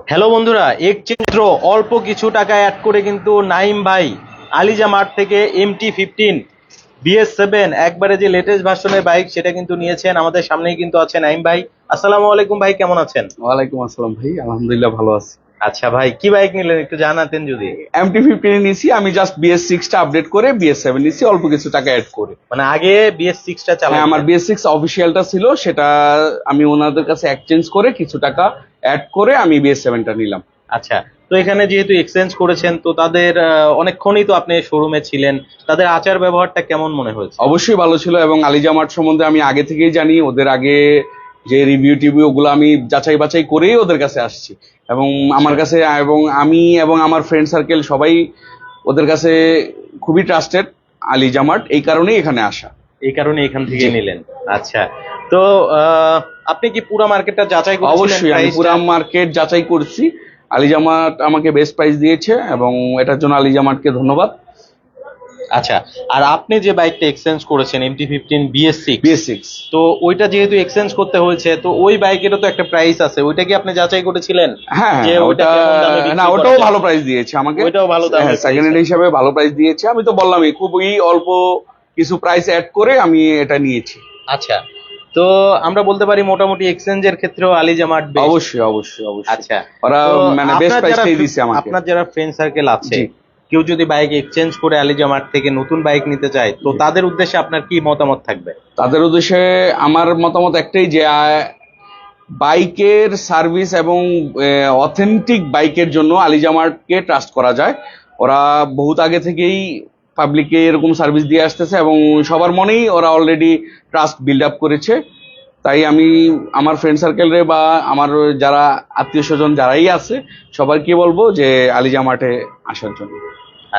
Hello বন্ধুরা, exchange অল্প কিছু টাকা অ্যাড করে কিন্তু নাইম ভাই আলিজা মার্ট থেকে MT-15 BS7 একবারে যে লেটেস্ট ভার্সনের বাইক সেটা কিন্তু নিয়েছেন। আমাদের সামনেই কিন্তু আছে নাইম ভাই। আসসালামু আলাইকুম ভাই, কেমন আছেন? ওয়ালাইকুম আসসালাম ভাই, আলহামদুলিল্লাহ ভালো আছি। আচ্ছা ভাই, কি বাইক নিলেন একটু জানাতেন যদি। MT-15 নিছি, আমি জাস্ট BS6 টা আপডেট করে BS7 নিছি অল্প কিছু টাকা অ্যাড করে। মানে আগে BS6 টা হ্যাঁ, চালাতেন? আমার BS6 অফিসিয়ালটা ছিল, সেটা আমি ওনাদের কাছে এক্সচেঞ্জ করে কিছু টাকা অ্যাড করে আমি BS7 টা নিলাম। আচ্ছা, তো এখানে যেহেতু এক্সচেঞ্জ করেছেন তো তাদের অনেকক্ষণই তো আপনি শোরুমে ছিলেন, তাদের আচার ব্যবহারটা কেমন মনে হয়েছে? অবশ্যই ভালো ছিল, এবং আলিজা মার্ট সম্বন্ধে আমি আগে থেকেই জানি। ওদের আগে যে রিভিউ টিভিউ ওগুলো আমি যাচাই বাছাই করেই ওদের কাছে আসছি, এবং আমার কাছে এবং আমি এবং আমার ফ্রেন্ড সার্কেল সবাই ওদের কাছে খুবই ট্রাস্টেড আলিজা মার্ট, এই কারণেই এখানে আসা। এই কারণে এখান থেকে জি। নিলেন। আচ্ছা, তো আপনি কি পুরো মার্কেটটা যাচাই করেছিলেন? অবশ্যই আমি প্রাইসটা? পুরা মার্কেট যাচাই করছি। আলিজা মার্ট আমাকে বেস্ট প্রাইস দিয়েছে, এবং এটার জন্য আলিজা মার্টকে ধন্যবাদ। আচ্ছা, আর আপনি যে বাইকটা এক্সচেঞ্জ করেছেন MT-15 BS6, BS6, তো ওইটা যেহেতু এক্সচেঞ্জ করতে হয়েছে তো ওই বাইকেরও তো একটা প্রাইস আছে, ওইটা কি আপনি যাচাই করেছিলেন হ্যাঁ যে ওইটা ওটা, কেমন দামে বিক্রি না করা ওটাও যায়? ভালো প্রাইস দিয়েছে আমাকে। ওইটাও ভালো দামে হ্যাঁ, সেকেন্ড হ্যান্ড হিসাবে ভালো প্রাইস দিয়েছে। আমি তো বললামই খুবই অল্প কিছু প্রাইস অ্যাড করে আমি এটা নিয়েছি। আচ্ছা, তো আমরা বলতে পারি মোটামুটি এক্সচেঞ্জের ক্ষেত্রেও আলিজা মার্ট বেস্ট। অবশ্যই অবশ্যই অবশ্যই, আচ্ছা, ওরা তো মানে বেস্ট আপনার যারা প্রাইসটাই দিছে আমাকে। আপনার যারা ফ্রেন্ড সার্কেল আছে, জি। কেউ যদি বাইক এক্সচেঞ্জ করে আলিজা মার্ট থেকে নতুন বাইক নিতে চায় তো জি। তাদের উদ্দেশ্যে আপনার কি মতামত থাকবে? তাদের উদ্দেশ্যে আমার মতামত একটাই, যে বাইকের সার্ভিস এবং অথেন্টিক বাইকের জন্য আলিজা মার্টকে ট্রাস্ট করা যায়। ওরা বহুত আগে থেকেই পাবলিককে এরকম সার্ভিস দিয়ে আসতেছে, এবং সবার মনেই ওরা অলরেডি ট্রাস্ট বিল্ড আপ করেছে। তাই আমি আমার ফ্রেন্ড সার্কেলে বা আমার যারা আত্মীয় স্বজন যারাই আছে সবাইকে বলবো যে আলিজা মার্টে আসার জন্য।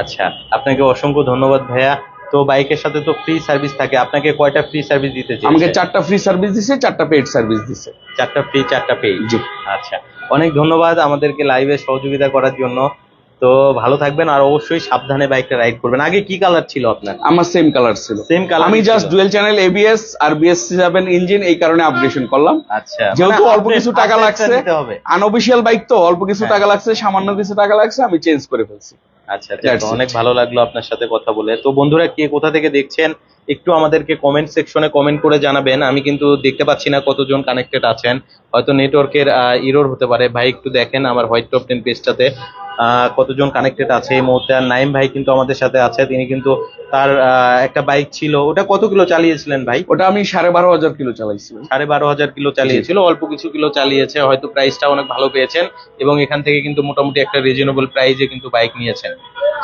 আচ্ছা, আপনাকে অসংখ্য ধন্যবাদ ভাইয়া। তো বাইকের সাথে তো ফ্রি সার্ভিস থাকে, আপনাকে কয়টা ফ্রি সার্ভিস দিতে আমাকে চেয়েছে? 4টা ফ্রি সার্ভিস দিছে, 4টা পেইড সার্ভিস দিছে। 4টা ফ্রি 4টা পেইড। জি। আচ্ছা, অনেক ধন্যবাদ আমাদেরকে লাইভে সহযোগিতা করার জন্য। তো ভালো থাকবেন, আর অবশ্যই সাবধানে বাইকটা রাইড করবেন। আগে কি কালার ছিল আপনার? আমার সেম কালার ছিল। Same colour? আমি জাস্ট ডুয়েল চ্যানেল ABS আর BS7 ইঞ্জিন এই কারণে আপগ্রেডেশন করলাম। আচ্ছা, যেহেতু মানে অল্প কিছু টাকা update টা লাগছে, নিতে হবে। আনঅফিসিয়াল বাইক তো অল্প কিছু হ্যাঁ। টাকা লাগছে, সামান্য কিছু টাকা লাগছে, আমি চেঞ্জ করে ফেলছি। আচ্ছা, That's it. অনেক ভালো লাগলো আপনার সাথে কথা বলে। তো বন্ধুরা, কে কোথা থেকে দেখছেন একটু আমাদেরকে কমেন্ট সেকশনে কমেন্ট করে জানাবেন। আমি কিন্তু দেখতে পাচ্ছি না কতজন কানেক্টেড আছেন, হয়তো নেটওয়ার্কের ইরর হতে পারে। ভাই একটু দেখেন আমার হোয়াইট টপ 10 পেজটাতে কতজন কানেক্টেড আছে এই মুহূর্তে। আর নাইম ভাই কিন্তু আমাদের সাথে আছে, তিনি কিন্তু তার একটা বাইক ছিল, ওটা কত কিলো চালিয়েছিলেন ভাই? ওটা আমি 12,500 কিলো চালাইছিলাম। 12,500 কিলো চালিয়েছিল, অল্প কিছু কিলো চালিয়েছে, হয়তো প্রাইসটা অনেক ভালো পেয়েছেন এবং এখান থেকে কিন্তু মোটামুটি একটা রিজনেবল প্রাইসে কিন্তু বাইক নিয়েছেন।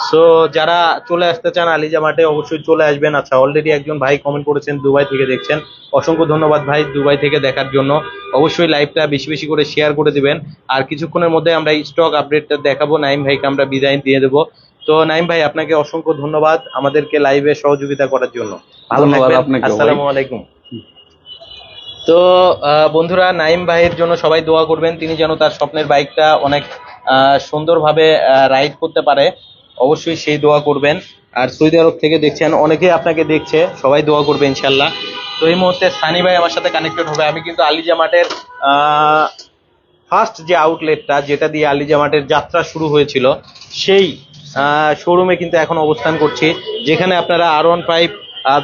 সো যারা চলে আসতে চান আলিজা মার্টে অবশ্যই চলে আসবেন। আচ্ছা, অলরেডি একজন ভাই কমেন্ট করেছেন দুবাই থেকে দেখছেন, অসংখ্য ধন্যবাদ ভাই দুবাই থেকে দেখার জন্য। অবশ্যই লাইভটা বেশি বেশি করে শেয়ার করে দিবেন, আর কিছুক্ষণের মধ্যে আমরা স্টক আপডেটটা দেখাবো, নাইম ভাইকে আমরা বিদায় দিয়ে দেবো। তো নাইম ভাই, আপনাকে অসংখ্য ধন্যবাদ আমাদেরকে লাইভে সহযোগিতা করার জন্য। ভালো ধন্যবাদ থাকবেন। আপনাকেও ভাই। আসসালামু আলাইকুম। তো বন্ধুরা, নাইম ভাইয়ের জন্য সবাই দোয়া করবেন, তিনি যেন তার স্বপ্নের বাইকটা অনেক সুন্দরভাবে রাইড করতে পারে, অবশ্যই সেই দোয়া করবেন। আর সৌদি আরব থেকে দেখছেন, অনেকেই আপনাকে দেখছে, সবাই দোয়া করবে ইনশাল্লাহ। তো এই মুহূর্তে সানি ভাই আমার সাথে কানেক্টেড হবে। আমি কিন্তু আলিজা মার্টের ফার্স্ট যে আউটলেটটা যেটা দিয়ে আলিজা মার্টের যাত্রা শুরু হয়েছিল সেই শোরুমে কিন্তু এখন অবস্থান করছি, যেখানে আপনারা R15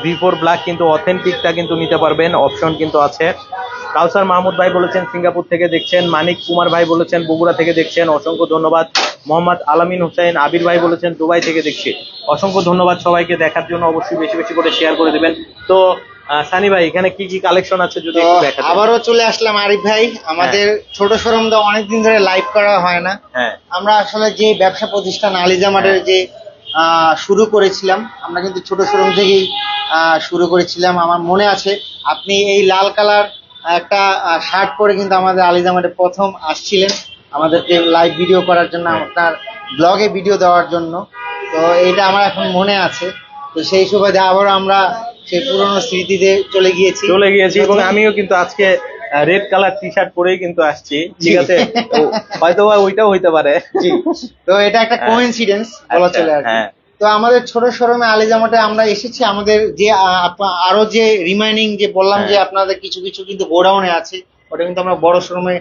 V4 ব্ল্যাক কিন্তু অথেন্টিকটা কিন্তু নিতে পারবেন, অপশন কিন্তু আছে। কাউসার মাহমুদ ভাই বলেছেন সিঙ্গাপুর থেকে দেখছেন, মানিক কুমার ভাই বলেছেন বগুড়া থেকে দেখছেন, অসংখ্য ধন্যবাদ। মোহাম্মদ আলামিন হোসেন আবির ভাই বলেছেন দুবাই থেকে দেখছি, অসংখ্য ধন্যবাদ সবাইকে দেখার জন্য। অবশ্যই বেশি বেশি করে শেয়ার করে দিবেন। তো সানি ভাই, এখানে কি কি কালেকশন আছে যদি তো একটু দেখাতেন। আবারও চলে আসলাম আরিফ ভাই, আমাদের ছোট শোরুম তো অনেকদিন ধরে লাইভ করা হয় না। হ্যাঁ, আমরা আসলে যে ব্যবসা প্রতিষ্ঠান আলিজা মার্টের যে শুরু করেছিলাম, আমরা কিন্তু ছোট শোরুম থেকেই শুরু করেছিলাম। আমার মনে আছে আপনি এই লাল কালার একটা শার্ট পরে কিন্তু আমাদের আলিজা মার্টে প্রথম আসছিলেন আমাদেরকে লাইভ ভিডিও করার জন্য, আপনার ব্লগে ভিডিও দেওয়ার জন্য। তো এটা আমার এখন মনে আছে। তো সেই সুবাদে আবারও আমরা সেই পুরোনো স্মৃতিতে চলে গিয়েছি এবং আমিও কিন্তু আজকে রেড কালার টি শার্ট পরেই কিন্তু আসছি, ঠিক আছে? তো হয়তো বা ওইটাও হইতে পারে। জি। তো এটা একটা কোইন্সিডেন্স বলা আচ্ছা, চলে আর কি। হ্যাঁ। তো আমাদের ছোট শোরুমে আলিজা মার্টে আমরা এসেছি, আমাদের যে আরো যে রিমাইনিং যে বললাম যে হ্যাঁ। আপনাদের কিছু কিছু কিন্তু গোডাউনে আছে, ওটা কিন্তু আমরা বড় শোরুমে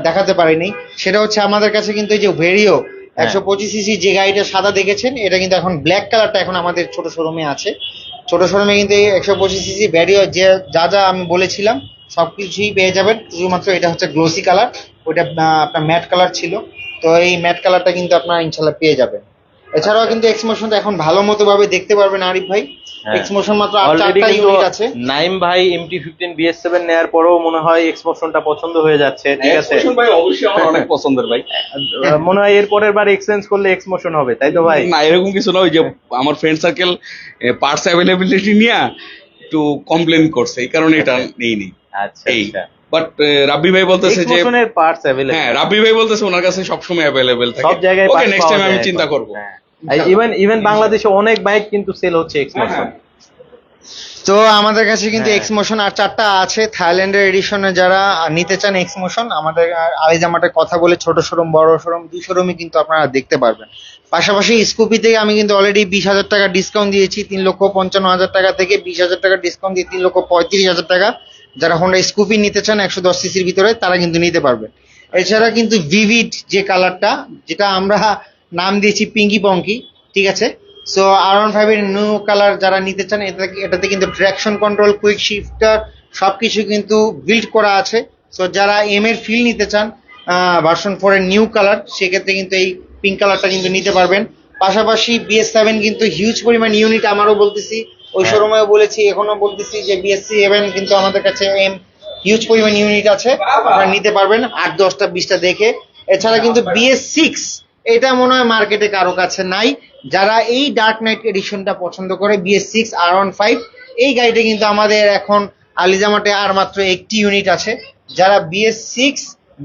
দেখাতে পারিনি, সেটা হচ্ছে আমাদের কাছে কিন্তু এই যে ভেরিও 125 সিসি যে গাড়িটা সাদা দেখেছেন, এটা কিন্তু এখন ব্ল্যাক কালারটা এখন আমাদের ছোট শোরুমে আছে। ছোট শোরুমে কিন্তু এই 125 সিসি ভেরিও যে যা যা আমি বলেছিলাম সবকিছুই পেয়ে যাবেন, শুধুমাত্র এটা হচ্ছে গ্লোসি কালার, ওইটা আপনার ম্যাট কালার ছিল, তো এই ম্যাট কালারটা কিন্তু আপনারা ইনশাল্লাহ পেয়ে যাবেন। এছাড়াও কিন্তু এক্সমোশনটা এখন ভালো মতো ভাবে দেখতে পারবেন আরিফ ভাই। এক্সমোশন মাত্র অলরেডি 4টা কিন্তু ইউনিট আছে। নাইম ভাই MT-15 BS7 নেয়ার পরেও মনে হয় এক্সমোশনটা পছন্দ হয়ে যাচ্ছে, ঠিক আছে? Explosion ভাই অবশ্যই আমার অনেক পছন্দের ভাই। মনে হয় এর পরের বার এক্সচেঞ্জ করলে এক্সমোশন হবে, তাই তো ভাই? না এরকম কিছু না, ওই যে আমার ফ্রেন্ড সার্কেল পার্টস অ্যাভেলেবিলিটি নিয়ে একটু কমপ্লেন করছে, এই কারণে এটা নেই। আচ্ছা এই আচ্ছা, বাট রাব্বি ভাই বলতেছে যে এক্সমোশনের পার্টস अवेलेबल, হ্যাঁ রাব্বি ভাই বলতেছে ওনার কাছে সবসময় অ্যাভেলেবেল থাকে, সব জায়গায় ওকে parts নেক্সট পাওয়া টাইম আমি যায় চিন্তা এখন। করব। হ্যাঁ, ইভেন বাংলাদেশে অনেক বাইক কিন্তু সেল হচ্ছে এক্সমোশন। তো আমাদের কাছে কিন্তু হ্যাঁ। এক্সমোশন আর 4টা আছে থাইল্যান্ডের এডিশনে, যারা নিতে চান এক্সমোশন আমাদের আলিজামাটের কথা বলে ছোট শোরুম বড় শোরুম দুই শোরুমই কিন্তু আপনারা দেখতে পারবেন। পাশাপাশি স্কুপিতে আমি কিন্তু অলরেডি 20,000 টাকা ডিসকাউন্ট দিয়েছি, 3,55,000 টাকা থেকে 20,000 টাকা ডিসকাউন্ট দিয়ে 3,35,000 টাকা। যারা হোন্ডা স্কুপি নিতে চান 110 সিসির ভিতরে তারা কিন্তু নিতে পারবেন। এছাড়া কিন্তু ভিভিড যে কালারটা, যেটা আমরা নাম দিয়েছি পিঙ্কি পঙ্কি, ঠিক আছে? সো R15 এর নিউ কালার যারা নিতে চান, এটাতে কিন্তু ট্র্যাকশন কন্ট্রোল, কুইক শিফটার সবকিছু কিন্তু বিল্ড করা আছে। সো যারা এম এর ফিল নিতে চান ভার্সন 4 এর নিউ কালার, সেক্ষেত্রে কিন্তু এই পিঙ্ক কালারটা কিন্তু নিতে পারবেন। পাশাপাশি BS7 কিন্তু হিউজ পরিমাণ ইউনিট, আমারও বলতেছি ওই শোরুমেও বলেছি এখনো বলতেছি যে BS7 কিন্তু আমাদের কাছে হিউজ পরিমাণ ইউনিট আছে, আপনারা নিতে পারবেন 8, 10টা 20টা দেখে। এছাড়া কিন্তু BS6 এটা মনে হয় মার্কেটে কারো কাছে নাই। যারা এই ডার্ক নাইট এডিশনটা পছন্দ করে BS6 R15, এই গাড়িটা কিন্তু আমাদের এখন আলিজামাটে আর মাত্র একটি ইউনিট আছে। যারা BS6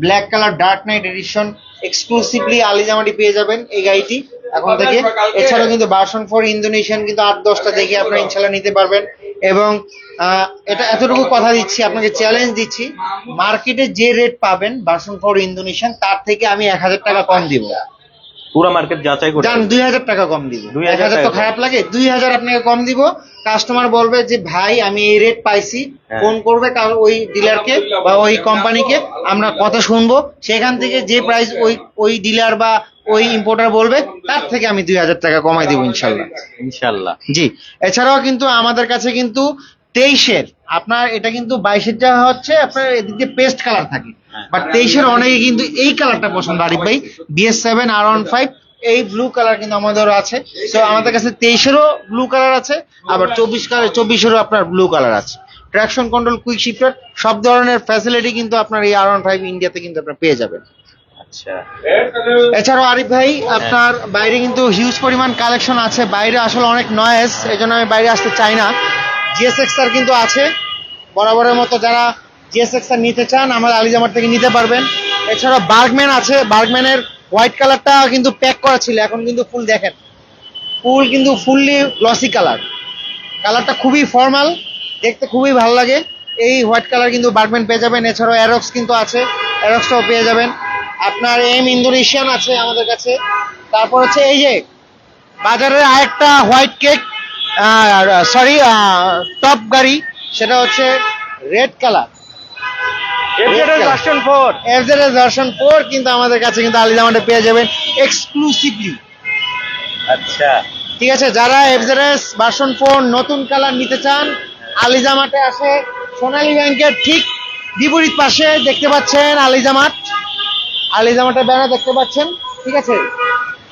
black colour dark knight edition exclusively আলিজামাটি পেয়ে যাবেন এই গাড়িটি এখন থেকে। এছাড়াও কিন্তু ভার্সন 4 ইন্দোনেশিয়ান কিন্তু 8, 10টা দেখে আপনারা ইনশাল্লাহ নিতে পারবেন। এবং এটা এতটুকু কথা দিচ্ছি, আপনাকে চ্যালেঞ্জ দিচ্ছি, মার্কেটে যে রেট পাবেন ভার্সন 4 ইন্দোনেশিয়ান তার থেকে আমি 1,000 টাকা কম দিব। পুরো মার্কেট যাচাই করে জান 2,000 টাকা কম দিব। 2,000 1,000 তো খারাপ লাগে, 2,000 আপনাকে কম দিব। কাস্টমার বলবে যে ভাই আমি এই রেট পাইছি, হ্যাঁ। ফোন করবে ওই ডিলারকে বা ওই কোম্পানিকে, আমরা কথা শুনবো, সেখান থেকে যে প্রাইস ওই ডিলার বা ওই ইম্পোর্টার বলবে তার থেকে আমি 2,000 টাকা কমাই দিব ইনশাল্লাহ। ইনশাআল্লাহ। জি, এছাড়াও কিন্তু আমাদের কাছে কিন্তু 23-এর আপনার এটা কিন্তু 22-এরটা হচ্ছে আপনার এদিক দিয়ে পেস্ট কালার থাকে, বাট 23-এর অনেকে কিন্তু এই কালারটা পছন্দ। আরিফ ভাই BS7 R15 এই ব্লু কালার কিন্তু আমাদেরও আছে। সো আমাদের কাছে 23-এরও ব্লু কালার আছে, আবার 24-এরও আপনার ব্লু কালার আছে। ট্র্যাকশন কন্ট্রোল, কুইক শিফটার সব ধরনের ফ্যাসিলিটি কিন্তু আপনার এই R15 ইন্ডিয়াতে কিন্তু আপনারা পেয়ে যাবেন। আচ্ছা, এছাড়াও আরিফ ভাই আপনার বাইরে কিন্তু হিউজ পরিমাণ কালেকশন আছে, বাইরে আসলে অনেক নয়েজ, এই জন্য আমি বাইরে আসতে চাই না। GSX-R কিন্তু আছে বরাবরের মতো, যারা GSX-R নিতে চান আমাদের আলিজামার থেকে নিতে পারবেন। এছাড়াও বার্গম্যান আছে, বার্গম্যানের হোয়াইট কালারটা কিন্তু প্যাক করা ছিল, এখন কিন্তু ফুল দেখেন, ফুল কিন্তু ফুললি গ্লসি কালার, কালারটা খুবই ফর্মাল, দেখতে খুবই ভালো লাগে। এই হোয়াইট কালার কিন্তু বার্গম্যান পেয়ে যাবেন। এছাড়াও অ্যারক্স কিন্তু আছে, অ্যারক্সটাও পেয়ে যাবেন। আপনার ইন্দোনেশিয়ান আছে আমাদের কাছে। তারপর হচ্ছে এই যে বাজারের আরেকটা হোয়াইট কেক টপ গাড়ি, সেটা হচ্ছে red colour version 4। FZS version 4 কিন্তু আমাদের কাছে কিন্তু আলিজামাটে পেয়ে যাবেন এক্সক্লুসিভলি। আচ্ছা, ঠিক আছে, যারা FZS ভার্সন 4 নতুন কালার নিতে চান আলিজামাটে আসে, সোনালী ব্যাংকের ঠিক বিপরীত পাশে দেখতে পাচ্ছেন আলিজামাটের ব্যানার দেখতে পাচ্ছেন, ঠিক আছে?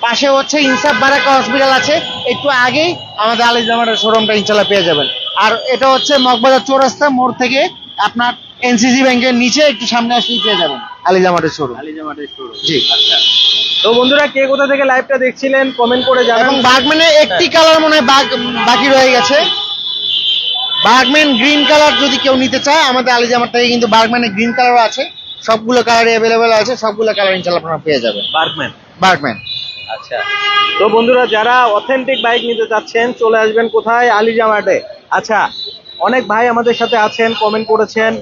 পাশে হচ্ছে ইনসাফ বারাকা হসপিটাল আছে, একটু আগেই আমাদের আলিজামাটের শোরুমটা ইনশাল্লাহ পেয়ে যাবেন। আর এটা হচ্ছে মগবাজার চৌরাস্তা মোড় থেকে আপনার NCC ব্যাংকের নিচে একটু সামনে আসলেই পেয়ে যাবেন আলিজামাটের শোরুম। আলিজামাটের শোরুম। জি, তো বন্ধুরা, কে কোথা থেকে লাইভটা দেখছিলেন কমেন্ট করে এবং জানাবেন। বার্গম্যানে একটি কালার মনে হয় বাকি রয়ে গেছে, বার্গম্যান গ্রিন কালার যদি কেউ নিতে চায় আমাদের আলিজামার থেকে কিন্তু বার্গম্যানের গ্রিন কালারও আছে, সবগুলো কালারই অ্যাভেলেবেল আছে, সবগুলো কালার ইনশাল্লাহ আপনারা পেয়ে যাবেন বার্গম্যান। আচ্ছা, তো বন্ধুরা, যারা অথেন্টিক বাইক নিতে চাচ্ছেন চলে আসবেন কোথায়? আলিজামাটে। আচ্ছা, অনেক ভাই আমাদের সাথে আছেন, কমেন্ট করেছেন,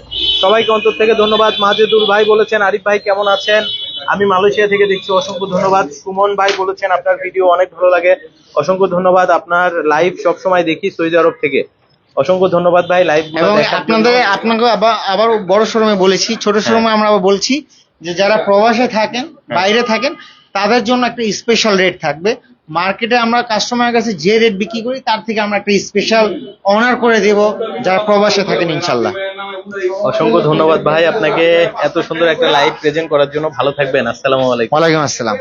সবাইকে অন্তর থেকে ধন্যবাদ। মাজেদুর ভাই বলেছেন আরিফ ভাই কেমন আছেন, আমি মালয়েশিয়া থেকে দেখছি, অসংখ্য ধন্যবাদ। সুমন ভাই বলেছেন আপনার ভিডিও অনেক ভালো লাগে, অসংখ্য ধন্যবাদ। আপনার লাইভ সব সময় দেখি সৌদি আরব থেকে, অসংখ্য ধন্যবাদ ভাই লাইভ। এবং আপনাকে আবার বড় শোরুমে বলেছি, ছোট শোরুমে আমরা আবার বলছি যে যারা প্রবাসে থাকেন, বাইরে থাকেন, তাদের জন্য একটা স্পেশাল রেট থাকবে। মার্কেটে আমরা কাস্টমারের কাছে যে রেট বিক্রি করি তার থেকে আমরা একটা স্পেশাল অনার করে দেব যারা প্রবাসে থাকেন ইনশাল্লাহ। অসংখ্য ধন্যবাদ ভাই আপনাকে এত সুন্দর একটা লাইভ প্রেজেন্ট করার জন্য। ভালো থাকবেন। আসসালামু আলাইকুম। ওয়ালাইকুম আসসালাম।